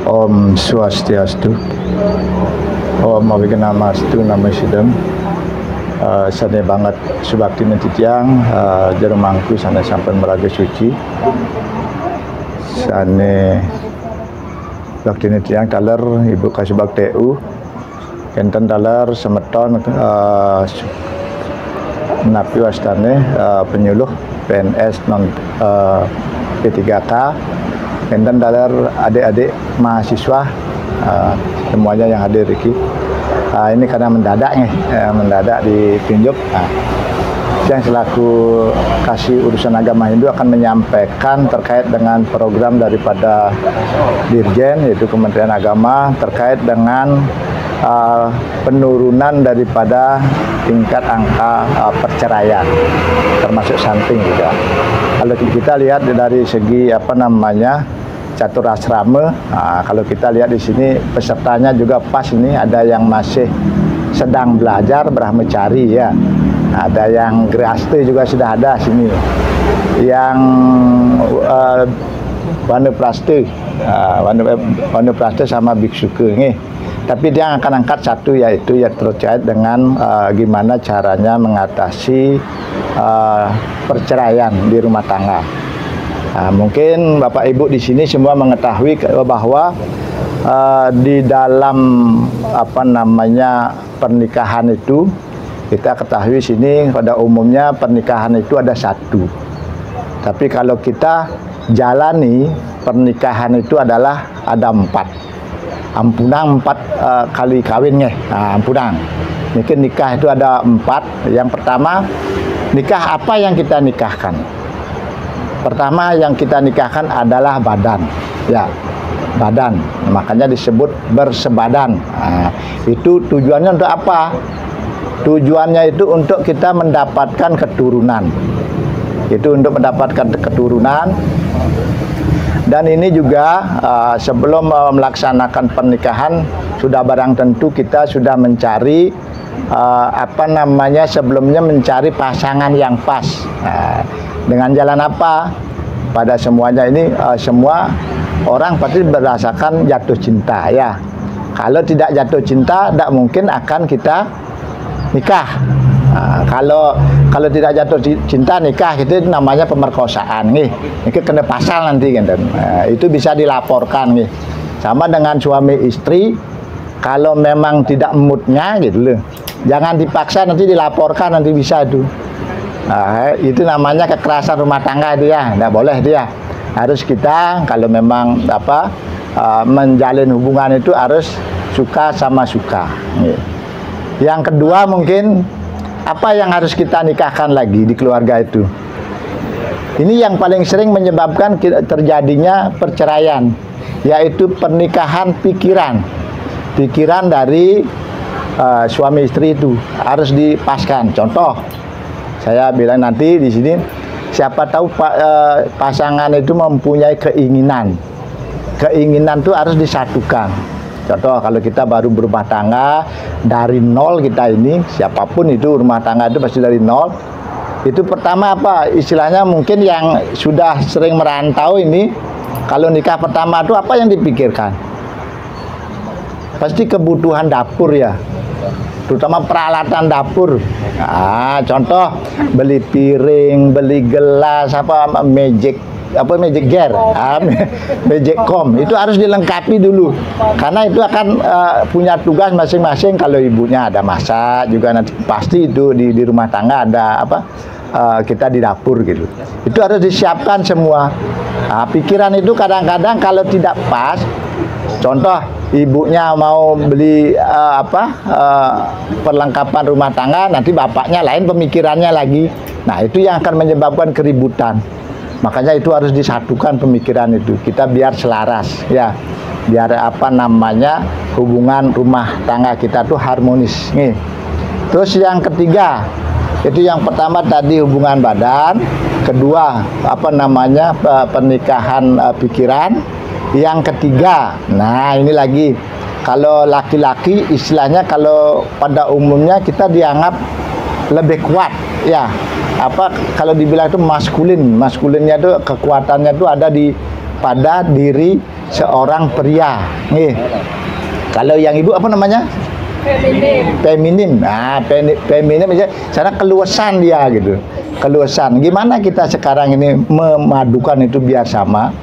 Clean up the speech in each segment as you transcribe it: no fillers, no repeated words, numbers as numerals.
Om Swastiastu. Om Abhiganastu Namo Sidam. Sane banget subakti nanti tiang jerumangku sana sampai meraga suci. Sane bakti nanti tiang taler ibu kasih bakti kenten taler semeton napi wastane penyuluh PNS non P3K. Kenten dalar adik-adik mahasiswa semuanya yang hadir Riki. Ini karena mendadak nih, mendadak ditunjuk. Yang selaku kasih urusan agama Hindu akan menyampaikan terkait dengan program daripada Dirjen yaitu Kementerian Agama terkait dengan penurunan daripada tingkat angka perceraian termasuk stunting juga. Kalau kita lihat dari segi catur asrama, kalau kita lihat di sini pesertanya juga pas ini ada yang masih sedang belajar brahmacari ya, ada yang graste juga sudah ada sini, yang wanapraste, wanapraste sama biksuke nih. Tapi dia akan angkat satu yaitu yang terkait dengan gimana caranya mengatasi perceraian di rumah tangga. Mungkin Bapak Ibu di sini semua mengetahui bahwa di dalam pernikahan itu kita ketahui sini pada umumnya pernikahan itu ada satu. Tapi kalau kita jalani pernikahan itu adalah ada empat. Ampunang 4 kali kawinnya. Ampunang. Mungkin nikah itu ada 4. Yang pertama, nikah apa yang kita nikahkan? Pertama yang kita nikahkan adalah badan, ya, badan. Makanya disebut bersebadan. Itu tujuannya untuk apa? Tujuannya itu untuk kita mendapatkan keturunan. Itu untuk mendapatkan keturunan. Dan ini juga sebelum melaksanakan pernikahan sudah barang tentu kita sudah mencari sebelumnya mencari pasangan yang pas. Dengan jalan apa? Pada semuanya ini semua orang pasti berasakan jatuh cinta ya. Kalau tidak jatuh cinta, tidak mungkin akan kita nikah. Kalau tidak jatuh cinta nikah itu namanya pemerkosaan nih. Ini kena pasal nanti kan. Itu bisa dilaporkan nih. Sama dengan suami istri, kalau memang tidak moodnya gitu loh. Jangan dipaksa, nanti dilaporkan, nanti bisa itu. Itu namanya kekerasan rumah tangga dia, tidak boleh dia. Harus kita kalau memang menjalin hubungan itu harus suka sama suka. Yang kedua mungkin apa yang harus kita nikahkan lagi di keluarga itu. Ini yang paling sering menyebabkan terjadinya perceraian, yaitu pernikahan pikiran. Pikiran dari suami istri itu harus dipaskan. Contoh, saya bilang nanti di sini siapa tahu pasangan itu mempunyai keinginan. Keinginan itu harus disatukan. Contoh kalau kita baru berumah tangga dari nol kita ini, siapapun itu rumah tangga itu pasti dari nol. Itu pertama apa? Istilahnya mungkin yang sudah sering merantau ini, kalau nikah pertama itu apa yang dipikirkan? Pasti kebutuhan dapur ya. Terutama peralatan dapur. Contoh beli piring, beli gelas, magic gear, magicom itu harus dilengkapi dulu. Karena itu akan punya tugas masing-masing. Kalau ibunya ada masak juga nanti pasti itu di rumah tangga ada kita di dapur gitu. Itu harus disiapkan semua. Pikiran itu kadang-kadang kalau tidak pas. Contoh ibunya mau beli perlengkapan rumah tangga, nanti bapaknya lain pemikirannya lagi. Nah, itu yang akan menyebabkan keributan. Makanya itu harus disatukan pemikiran itu. Kita biar selaras ya. Biar hubungan rumah tangga kita tuh harmonis nih. Terus yang ketiga, itu yang pertama tadi hubungan badan, kedua pernikahan pikiran. Yang ketiga, nah ini lagi, kalau laki-laki istilahnya kalau pada umumnya kita dianggap lebih kuat ya. Kalau dibilang itu maskulinnya itu kekuatannya itu ada pada diri seorang pria. Nih. Kalau yang ibu apa namanya? Feminim. Nah, feminim aja sana keluasan dia gitu. Keluasan. Gimana kita sekarang ini memadukan itu biar sama?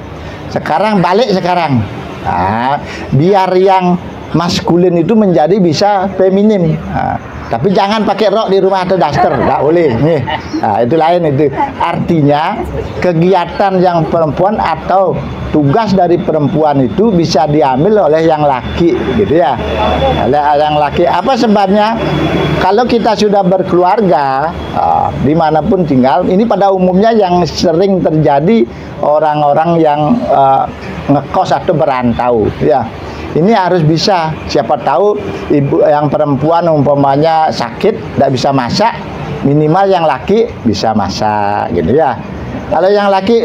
Sekarang balik sekarang. Nah, biar yang maskulin itu menjadi bisa feminim. Nah, tapi jangan pakai rok di rumah atau daster, nggak boleh. Nih, nah, itu lain itu. Artinya kegiatan yang perempuan atau tugas dari perempuan itu bisa diambil oleh yang laki, gitu ya. Oleh yang laki. Apa sebabnya? Kalau kita sudah berkeluarga, dimanapun tinggal, ini pada umumnya yang sering terjadi orang-orang yang ngekos atau berantau, ya. Ini harus bisa, siapa tahu ibu yang perempuan umpamanya sakit, tidak bisa masak, minimal yang laki bisa masak, gitu ya. Kalau yang laki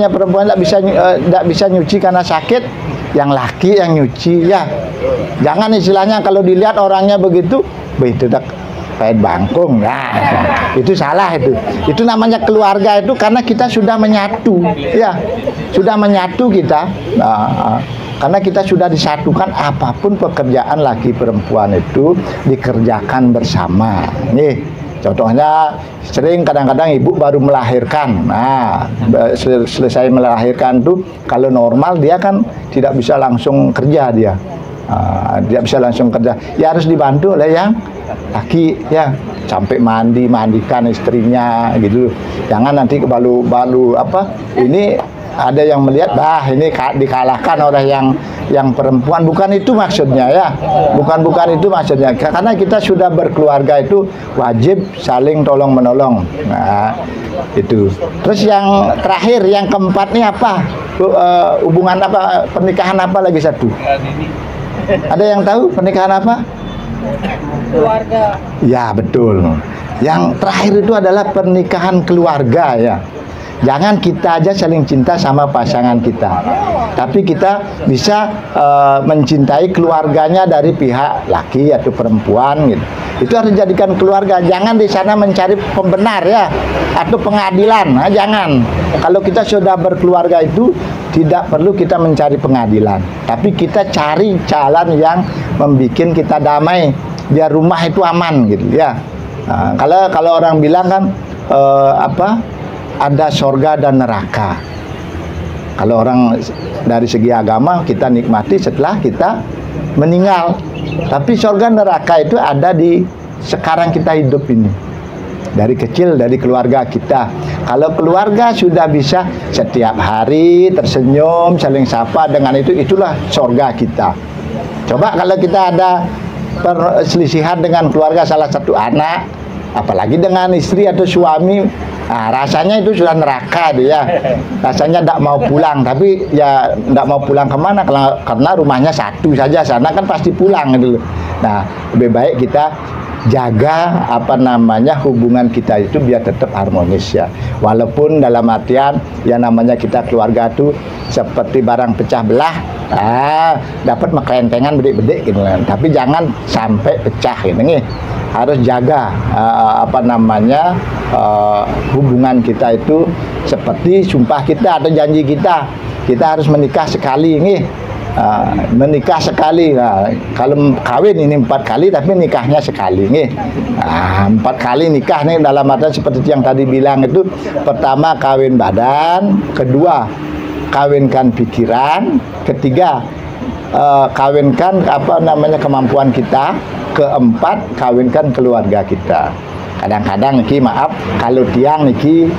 perempuan tidak bisa nyuci karena sakit, yang laki yang nyuci, ya. Jangan istilahnya kalau dilihat orangnya begitu tak kayak bangkung, nah itu salah itu. Itu namanya keluarga itu karena kita sudah menyatu, ya, sudah menyatu kita. Karena kita sudah disatukan, apapun pekerjaan laki perempuan itu dikerjakan bersama. Nih, contohnya sering kadang-kadang ibu baru melahirkan. Nah, selesai melahirkan tuh kalau normal dia kan tidak bisa langsung kerja dia. Tidak bisa langsung kerja. Ya harus dibantu oleh yang laki, ya, sampai mandikan istrinya gitu. Jangan nanti balu ini ada yang melihat, ini dikalahkan oleh yang perempuan. Bukan itu maksudnya, ya. Bukan itu maksudnya. Karena kita sudah berkeluarga itu wajib saling tolong menolong. Nah, itu. Terus yang terakhir, yang keempat nih apa? Hubungan apa? Pernikahan apa lagi satu? Ada yang tahu pernikahan apa? Keluarga. Ya, betul. Yang terakhir itu adalah pernikahan keluarga, ya. Jangan kita aja saling cinta sama pasangan kita, tapi kita bisa mencintai keluarganya dari pihak laki atau perempuan, gitu. Itu harus dijadikan keluarga. Jangan di sana mencari pembenar, ya, atau pengadilan. Nah, jangan. Kalau kita sudah berkeluarga itu tidak perlu kita mencari pengadilan, tapi kita cari jalan yang membuat kita damai, biar rumah itu aman, gitu, ya. Nah, kalau orang bilang kan ada sorga dan neraka. Kalau orang dari segi agama kita nikmati setelah kita meninggal. Tapi sorga neraka itu ada di sekarang kita hidup ini. Dari kecil, dari keluarga kita. Kalau keluarga sudah bisa setiap hari tersenyum, saling sapa, dengan itulah sorga kita. Coba kalau kita ada perselisihan dengan keluarga salah satu anak, apalagi dengan istri atau suami, nah, rasanya itu sudah neraka dia. Rasanya tidak mau pulang, tapi ya tidak mau pulang kemana, karena rumahnya satu saja, sana kan pasti pulang gitu. Nah, lebih baik kita jaga hubungan kita itu biar tetap harmonis, ya. Walaupun dalam artian yang namanya kita keluarga itu seperti barang pecah belah, dapat meklentengan bedik-bedik gitu kan. Tapi jangan sampai pecah gitu nih. Harus jaga hubungan kita itu seperti sumpah kita atau janji kita. Kita harus menikah sekali nih. Menikah sekali. Nah, kalau kawin ini 4 kali, tapi nikahnya sekali nih. 4 kali nikah nih dalam artian seperti yang tadi bilang itu. Pertama kawin badan, kedua kawinkan pikiran, ketiga kawinkan kemampuan kita, keempat kawinkan keluarga kita. Kadang-kadang niki maaf kalau tiang niki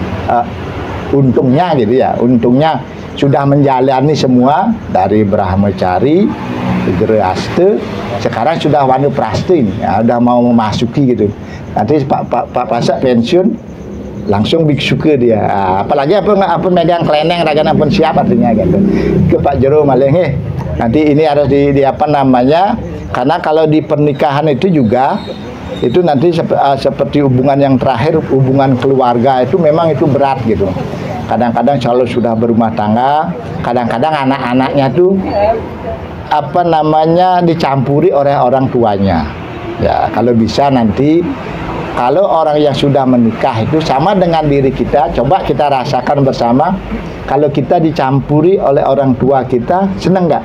untungnya gitu, ya, untungnya sudah menjalani semua dari Brahmacari, Gerahaste, sekarang sudah Wanuprastin, ya, udah mau memasuki gitu. Nanti Pak Pasak pensiun langsung biksu ke dia. Apalagi apa megang keleneng ragana pun siap artinya gitu. Ke Pak Jero malih nanti ini harus karena kalau di pernikahan itu juga itu nanti seperti hubungan yang terakhir, hubungan keluarga itu memang itu berat gitu. Kadang-kadang kalau sudah berumah tangga, kadang-kadang anak-anaknya tuh dicampuri oleh orang tuanya. Ya, kalau bisa nanti kalau orang yang sudah menikah itu sama dengan diri kita, coba kita rasakan bersama, kalau kita dicampuri oleh orang tua kita, senang nggak?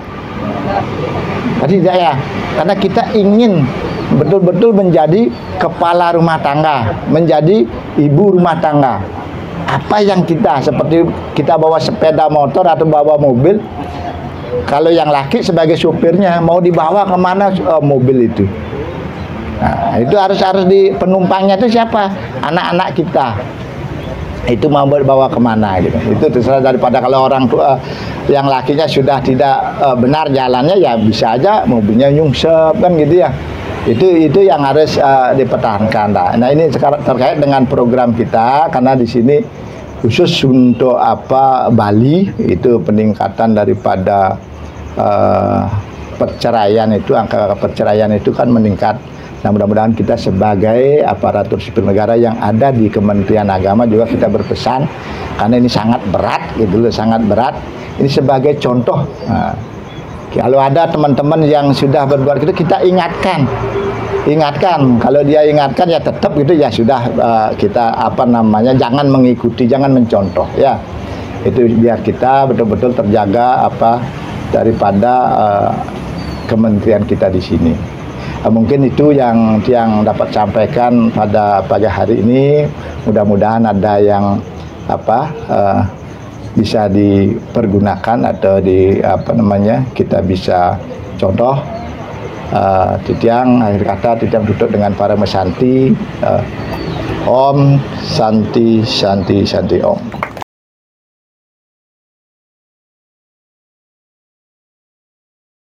Tadi tidak ya, karena kita ingin betul-betul menjadi kepala rumah tangga, menjadi ibu rumah tangga. Apa yang kita, seperti kita bawa sepeda motor atau bawa mobil, kalau yang laki sebagai supirnya, mau dibawa kemana mobil itu? Nah, itu harus di penumpangnya itu siapa? Anak-anak kita. Itu mau bawa kemana gitu. Itu terserah, daripada kalau orang tua yang lakinya sudah tidak benar jalannya, ya bisa aja mobilnya nyungsep kan gitu ya. Itu yang harus dipertahankan. Nah, ini sekarang terkait dengan program kita, karena di sini khusus untuk Bali itu peningkatan daripada perceraian itu, angka perceraian itu kan meningkat. Nah, mudah-mudahan kita sebagai aparatur sipil negara yang ada di Kementerian Agama juga kita berpesan, karena ini sangat berat gitu loh, sangat berat. Ini sebagai contoh. Nah, kalau ada teman-teman yang sudah berbuat gitu, kita ingatkan. Kalau dia ingatkan ya tetap gitu ya sudah, kita jangan mengikuti, jangan mencontoh ya. Itu biar kita betul-betul terjaga daripada kementerian kita di sini. Mungkin itu yang dapat sampaikan pada pagi hari ini. Mudah-mudahan ada yang bisa dipergunakan atau kita bisa contoh. Titiang akhir kata Titiang tutup dengan para mesanti. Om Santi Santi Santi Om.